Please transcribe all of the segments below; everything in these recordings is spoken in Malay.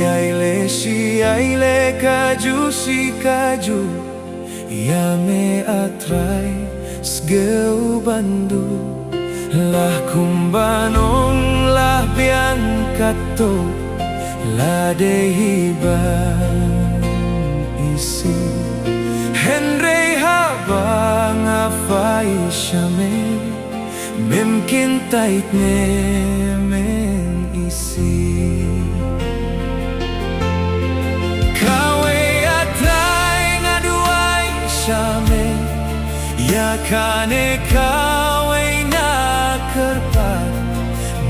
Iaile kaju si kaju Iame atrai sgeu bandu Lah kumbanong lah biangkato La dehiban isi Henry habang afai shame Mimkin tait men isi Ya kane kawe na kerpat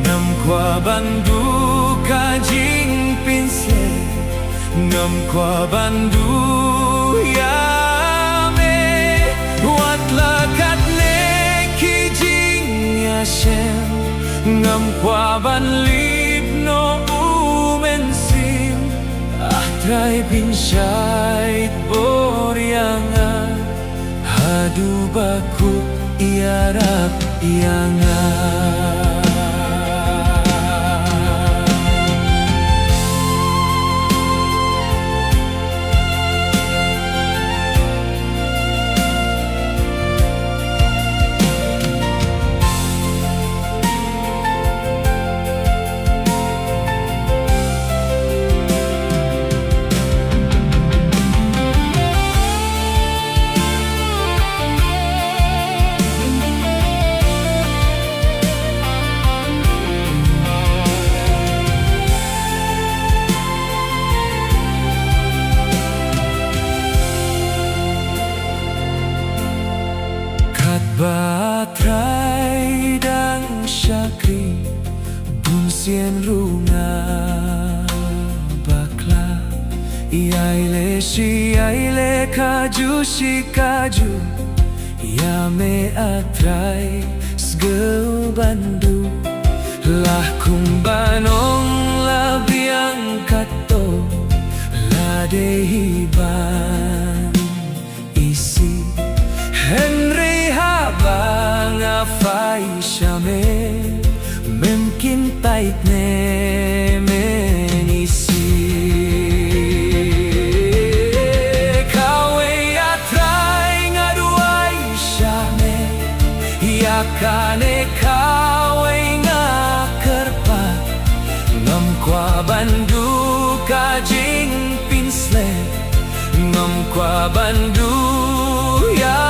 Nam kwa bandu kajing pinse Nam kwa bandu ya me Wat lakat ne kijing ya shem Nam kwa ban lip no umensim Atrai pinsyait boryanga Adu baku iarap ianga Batrai dang syakri Bunsien runga bakla Iaile si iaile kaju si kaju Iame atrai sgeu bandu Lah kumbanong la biangkato La dehiban isi Henry habang afai shame Mungkin tait ne menisi Kawe atrai ngaduai shame Yakane kawe ngakerpat Ngam kwa bandu kajing pinsle Ngam kwa bandu ya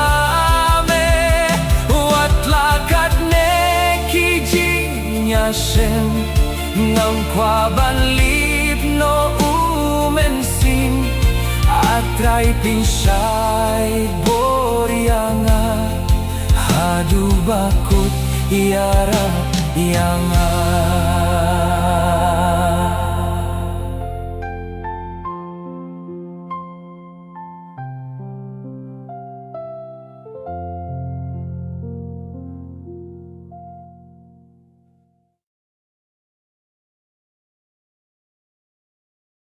Shem Ngam kwa ban lip no umensin Atrai pinsyai boryanga Hadu bakut iara yanga